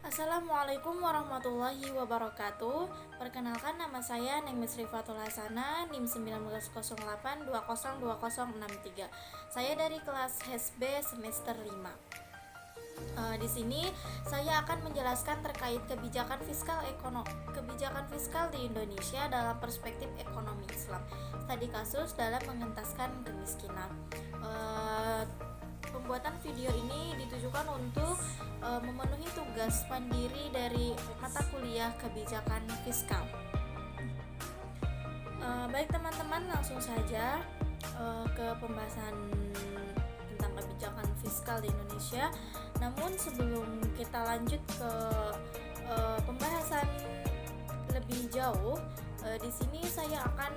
Assalamualaikum warahmatullahi wabarakatuh. Perkenalkan, nama saya Nengmis Rifatul Hasana, NIM 1908202063. Saya dari kelas HESB semester 5. Di sini saya akan menjelaskan terkait kebijakan fiskal di Indonesia dalam perspektif ekonomi Islam. Studi kasus dalam mengentaskan kemiskinan. Pembuatan video ini ditujukan untuk memenuhi tugas mandiri dari mata kuliah kebijakan fiskal. Baik teman-teman, langsung saja ke pembahasan tentang kebijakan fiskal di Indonesia. Namun sebelum kita lanjut ke pembahasan lebih jauh, di sini saya akan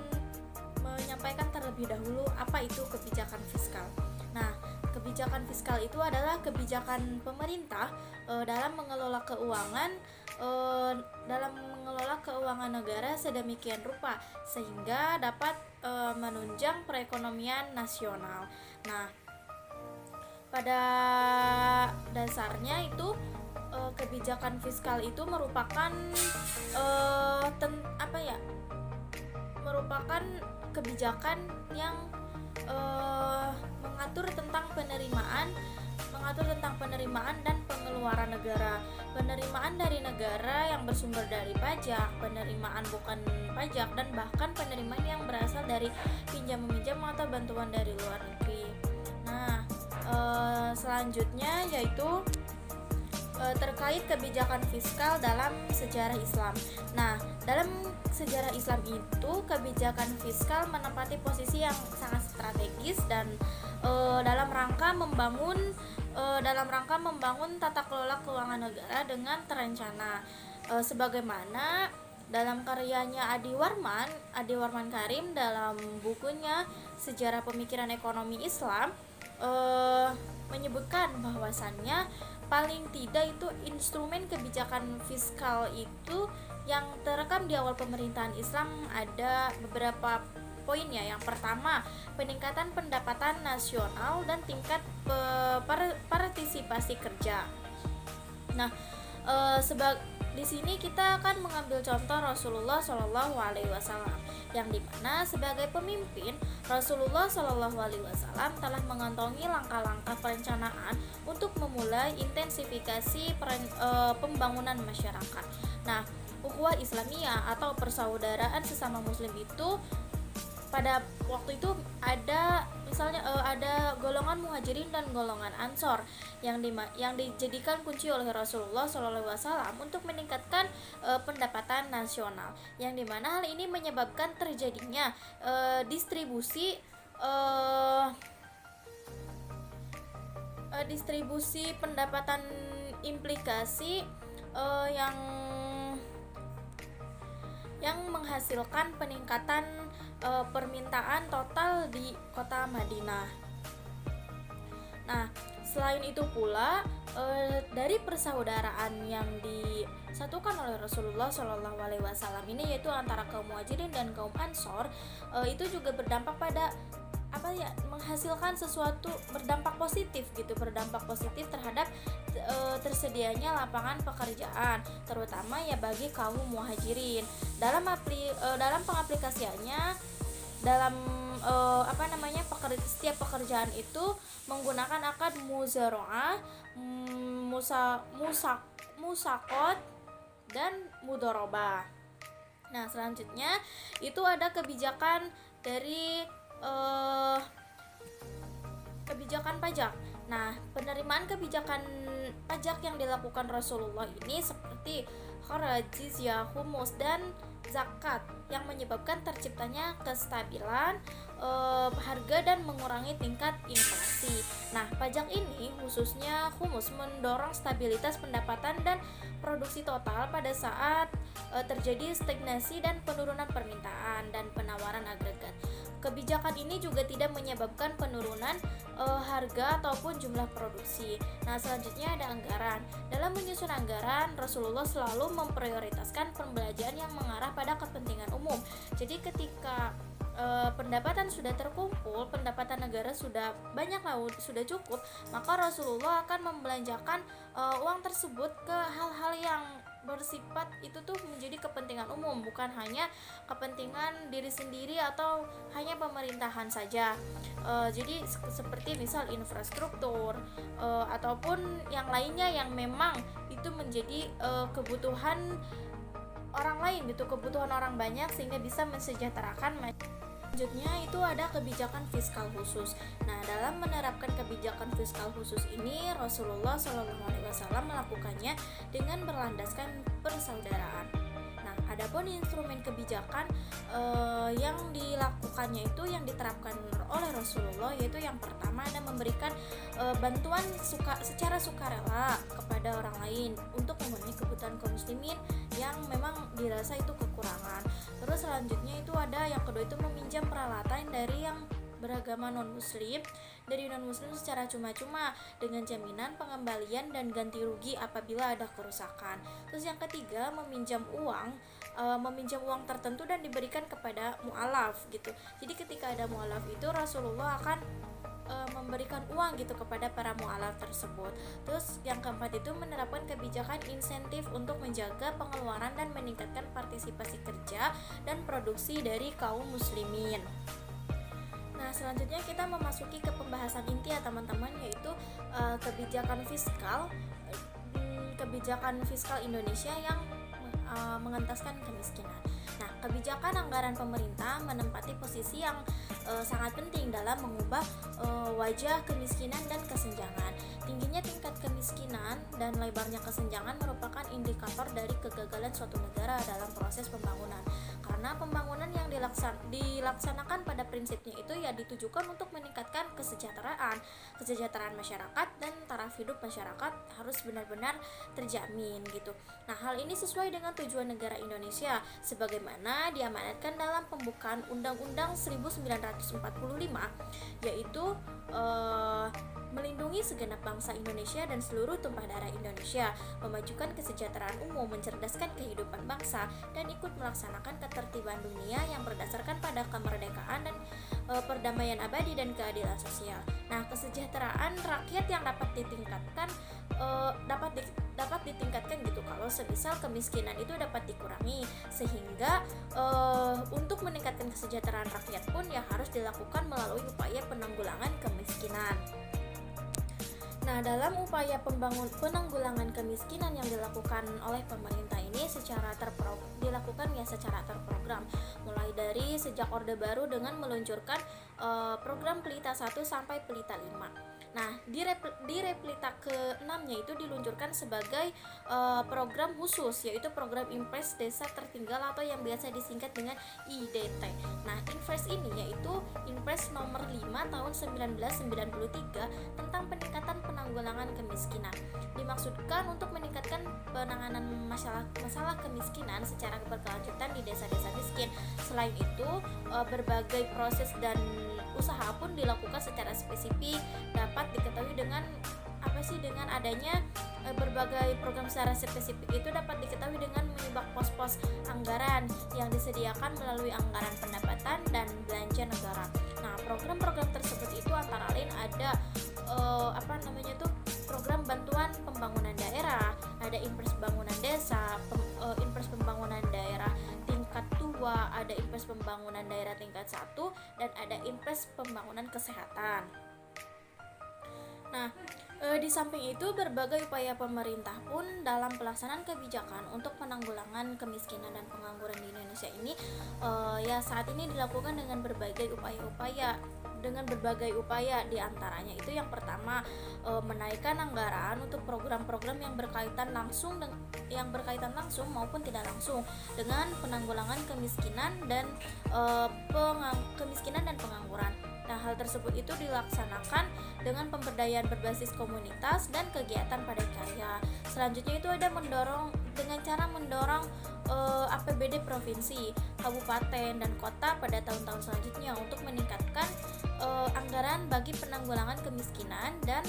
menyampaikan terlebih dahulu apa itu kebijakan fiskal. Nah, kebijakan fiskal itu adalah kebijakan pemerintah dalam mengelola keuangan negara sedemikian rupa sehingga dapat menunjang perekonomian nasional. Nah, pada dasarnya itu kebijakan fiskal itu merupakan merupakan kebijakan yang mengatur tentang penerimaan dan pengeluaran negara. Penerimaan dari negara yang bersumber dari pajak, penerimaan bukan pajak, dan bahkan penerimaan yang berasal dari pinjam-meminjam atau bantuan dari luar negeri. Nah, selanjutnya yaitu terkait kebijakan fiskal dalam sejarah Islam. Nah, dalam sejarah Islam itu kebijakan fiskal menempati posisi yang sangat strategis dan dalam rangka membangun tata kelola keuangan negara dengan terencana, sebagaimana dalam karyanya Adi Warman Karim dalam bukunya Sejarah Pemikiran Ekonomi Islam menyebutkan bahwasannya paling tidak itu instrumen kebijakan fiskal itu yang terekam di awal pemerintahan Islam ada beberapa poinnya. Yang pertama, peningkatan pendapatan nasional dan tingkat partisipasi kerja. Nah, di sini kita akan mengambil contoh Rasulullah Shallallahu Alaihi Wasallam, yang dimana sebagai pemimpin Rasulullah Shallallahu Alaihi Wasallam telah mengantongi langkah-langkah perencanaan untuk memulai intensifikasi pembangunan masyarakat. Nah, ukhuwah Islamiyah atau persaudaraan sesama Muslim itu pada waktu itu ada golongan Muhajirin dan golongan Ansor yang dijadikan kunci oleh Rasulullah SAW untuk meningkatkan pendapatan nasional, yang dimana hal ini menyebabkan terjadinya distribusi pendapatan implikasi yang menghasilkan peningkatan permintaan total di kota Madinah. Nah, selain itu pula dari persaudaraan yang disatukan oleh Rasulullah SAW ini, yaitu antara kaum Muhajirin dan kaum Ansor, itu juga berdampak pada menghasilkan sesuatu, berdampak positif terhadap tersedianya lapangan pekerjaan, terutama ya bagi kaum Muhajirin. Dalam pengaplikasiannya setiap pekerjaan itu menggunakan akad muzara'ah, musakot dan mudharabah. Nah, selanjutnya itu ada kebijakan dari kebijakan pajak. Nah, penerimaan kebijakan pajak yang dilakukan Rasulullah ini seperti kharaj, jizyah, humus, dan zakat yang menyebabkan terciptanya kestabilan harga dan mengurangi tingkat inflasi. Nah, pajak ini khususnya humus mendorong stabilitas pendapatan dan produksi total pada saat terjadi stagnasi dan penurunan permintaan dan penawaran agregat. Kebijakan ini juga tidak menyebabkan penurunan harga ataupun jumlah produksi. Nah, selanjutnya ada anggaran. Dalam menyusun anggaran, Rasulullah selalu memprioritaskan pembelanjaan yang mengarah pada kepentingan umum. Jadi ketika pendapatan sudah terkumpul, pendapatan negara sudah banyak lah, sudah cukup, maka Rasulullah akan membelanjakan uang tersebut ke hal-hal yang bersifat itu tuh menjadi kepentingan umum, bukan hanya kepentingan diri sendiri atau hanya pemerintahan saja. Jadi seperti misal infrastruktur ataupun yang lainnya yang memang itu menjadi kebutuhan orang lain gitu, kebutuhan orang banyak sehingga bisa mensejahterakan. Selanjutnya itu ada kebijakan fiskal khusus. Nah, dalam menerapkan kebijakan fiskal khusus ini Rasulullah SAW melakukannya dengan berlandaskan persaudaraan. Nah, adapun instrumen kebijakan yang dilakukannya itu yang diterapkan oleh Rasulullah, yaitu yang pertama ada memberikan bantuan secara sukarela kepada orang lain untuk memenuhi kebutuhan kaum muslimin yang memang dirasa itu kekurangan. Terus selanjutnya itu ada yang kedua itu meminjam peralatan dari yang beragama non-muslim secara cuma-cuma dengan jaminan pengembalian dan ganti rugi apabila ada kerusakan. Terus yang ketiga meminjam uang tertentu dan diberikan kepada mu'alaf gitu. Jadi ketika ada mu'alaf itu Rasulullah akan memberikan uang gitu kepada para mu'alaf tersebut. Terus yang keempat itu menerapkan kebijakan insentif untuk menjaga pengeluaran dan meningkatkan partisipasi kerja dan produksi dari kaum muslimin. Nah, selanjutnya kita memasuki ke pembahasan inti ya teman-teman, yaitu kebijakan fiskal Indonesia yang mengentaskan kemiskinan. Nah, kebijakan anggaran pemerintah menempati posisi yang sangat penting dalam mengubah wajah kemiskinan dan kesenjangan. Tingginya tingkat kemiskinan dan lebarnya kesenjangan merupakan indikator dari kegagalan suatu negara dalam proses pembangunan. Karena pembangunan yang dilaksanakan pada prinsipnya itu ya ditujukan untuk meningkatkan kesejahteraan masyarakat, dan taraf hidup masyarakat harus benar-benar terjamin gitu. Nah, hal ini sesuai dengan tujuan negara Indonesia sebagaimana diamanatkan dalam pembukaan Undang-Undang 1945, yaitu melindungi segenap bangsa Indonesia dan seluruh tumpah darah Indonesia, memajukan kesejahteraan umum, mencerdaskan kehidupan bangsa, dan ikut melaksanakan ketertiban dunia yang berdasarkan pada kemerdekaan dan perdamaian abadi dan keadilan sosial. Nah, kesejahteraan rakyat yang dapat ditingkatkan gitu kalau semisal kemiskinan itu dapat dikurangi, sehingga untuk meningkatkan kesejahteraan rakyat pun ya harus dilakukan melalui upaya penanggulangan kemiskinan. Nah, dalam upaya penanggulangan kemiskinan yang dilakukan oleh pemerintah ini secara terprogram, mulai dari sejak Orde Baru dengan meluncurkan program Pelita 1 sampai Pelita 5. Nah, di replita ke-6-nya itu diluncurkan sebagai program khusus, yaitu program Impres Desa Tertinggal atau yang biasa disingkat dengan IDT. Nah, Impres ini yaitu Impres nomor 5 tahun 1993 tentang peningkatan penanggulangan kemiskinan. Dimaksudkan untuk meningkatkan penanganan masalah kemiskinan secara berkelanjutan di desa-desa miskin. Selain itu, berbagai proses dan usaha pun dilakukan secara spesifik, dapat diketahui dengan adanya berbagai program secara spesifik itu dapat diketahui dengan menyibak pos-pos anggaran yang disediakan melalui anggaran pendapatan dan belanja negara. Nah, program-program tersebut itu antara lain ada program bantuan pembangunan daerah, ada Impres pembangunan desa, Impres pembangunan daerah tingkat 2, ada Impres pembangunan daerah tingkat 1, dan ada Impres pembangunan kesehatan. Nah, di samping itu berbagai upaya pemerintah pun dalam pelaksanaan kebijakan untuk penanggulangan kemiskinan dan pengangguran di Indonesia ini saat ini dilakukan dengan berbagai upaya diantaranya itu yang pertama menaikkan anggaran untuk program-program yang berkaitan langsung maupun tidak langsung dengan penanggulangan kemiskinan dan pengangguran. Nah, hal tersebut itu dilaksanakan dengan pemberdayaan berbasis komunitas dan kegiatan padat karya. Selanjutnya itu ada mendorong APBD provinsi, kabupaten, dan kota pada tahun-tahun selanjutnya untuk meningkatkan anggaran bagi penanggulangan kemiskinan dan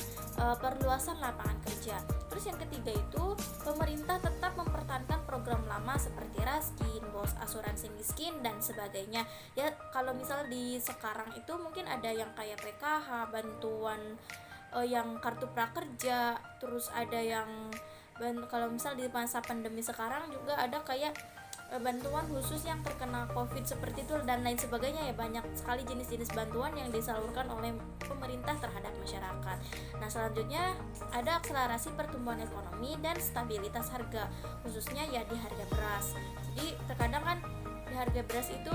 perluasan lapangan kerja. Terus yang ketiga itu pemerintah tetap mempertahankan program lama seperti Raskin, pos asuransi miskin dan sebagainya. Ya kalau misal di sekarang itu mungkin ada yang kayak PKH, bantuan yang kartu prakerja, terus ada yang kalau misal di masa pandemi sekarang juga ada kayak bantuan khusus yang terkena COVID seperti itu dan lain sebagainya. Ya banyak sekali jenis-jenis bantuan yang disalurkan oleh pemerintah terhadap masyarakat. Nah selanjutnya ada akselerasi pertumbuhan ekonomi dan stabilitas harga, khususnya ya di harga beras. Jadi terkadang kan di harga beras itu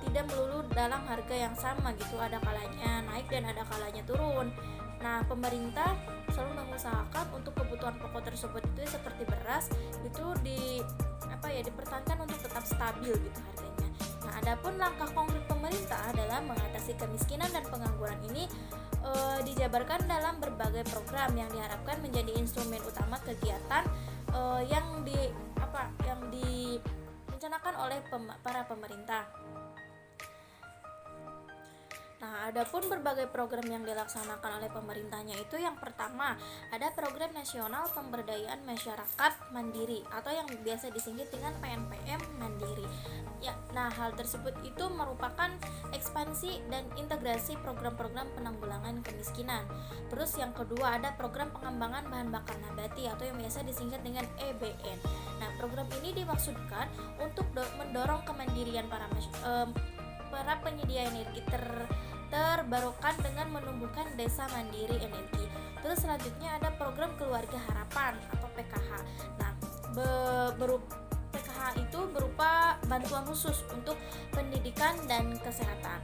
tidak melulu dalam harga yang sama gitu, ada kalanya naik dan ada kalanya turun. Nah pemerintah selalu mengusahakan untuk kebutuhan pokok tersebut itu seperti beras itu dipertahankan untuk tetap stabil gitu harganya. Nah, adapun langkah konkret pemerintah dalam mengatasi kemiskinan dan pengangguran ini dijabarkan dalam berbagai program yang diharapkan menjadi instrumen utama kegiatan yang direncanakan oleh para pemerintah. Nah, adapun berbagai program yang dilaksanakan oleh pemerintahnya itu yang pertama ada program nasional pemberdayaan masyarakat mandiri atau yang biasa disingkat dengan PNPM Mandiri. Ya, nah hal tersebut itu merupakan ekspansi dan integrasi program-program penanggulangan kemiskinan. Terus yang kedua ada program pengembangan bahan bakar nabati atau yang biasa disingkat dengan EBN. Nah, program ini dimaksudkan untuk mendorong kemandirian para penyedia energi terbarukan dengan menumbuhkan desa mandiri energi. Terus selanjutnya ada program keluarga harapan atau PKH. Nah, PKH itu berupa bantuan khusus untuk pendidikan dan kesehatan.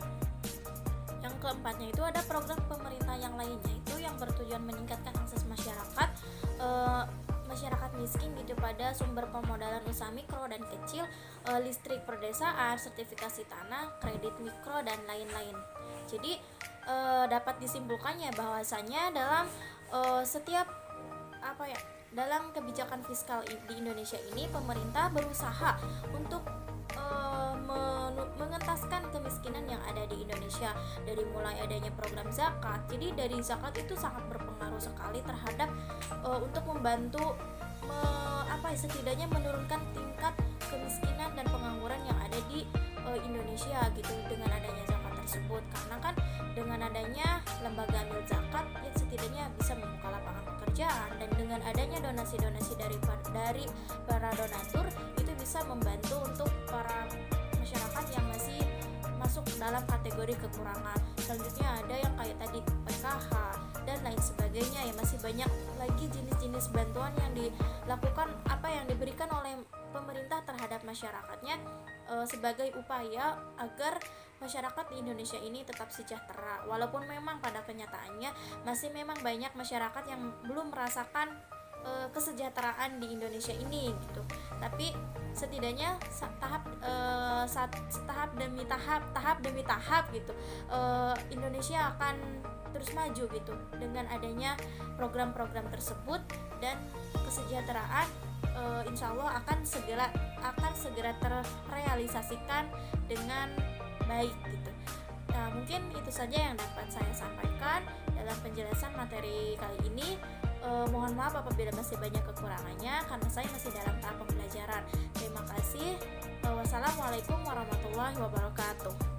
Yang keempatnya itu ada program pemerintah yang lainnya itu yang bertujuan meningkatkan akses masyarakat miskin gitu pada sumber pemodalan usaha mikro dan kecil, listrik perdesaan, sertifikasi tanah, kredit mikro dan lain-lain. Jadi dapat disimpulkannya bahwasanya dalam dalam kebijakan fiskal di Indonesia ini pemerintah berusaha untuk mengentaskan kemiskinan yang ada di Indonesia dari mulai adanya program zakat. Jadi dari zakat itu sangat berpengaruh sekali terhadap untuk membantu setidaknya menurunkan tingkat kemiskinan dan pengangguran yang ada di Indonesia gitu dengan adanya zakat tersebut. Karena kan dengan adanya lembaga amil zakat ya setidaknya bisa membuka lapangan pekerjaan, dan dengan adanya donasi-donasi dari para donatur itu bisa membantu untuk para masyarakat yang masih masuk dalam kategori kekurangan. Selanjutnya ada yang kayak tadi PKH dan lain sebagainya. Ya masih banyak lagi jenis-jenis bantuan yang dilakukan yang diberikan oleh pemerintah terhadap masyarakatnya sebagai upaya agar masyarakat di Indonesia ini tetap sejahtera. Walaupun memang pada kenyataannya masih memang banyak masyarakat yang belum merasakan kesejahteraan di Indonesia ini gitu. Tapi setidaknya tahap demi tahap gitu Indonesia akan terus maju gitu dengan adanya program-program tersebut, dan kesejahteraan insya Allah akan segera terrealisasikan dengan baik gitu. Nah, mungkin itu saja yang dapat saya sampaikan dalam penjelasan materi kali ini. Mohon maaf apabila masih banyak kekurangannya karena saya masih dalam tahap pembelajaran. Terima kasih. Wassalamualaikum warahmatullahi wabarakatuh.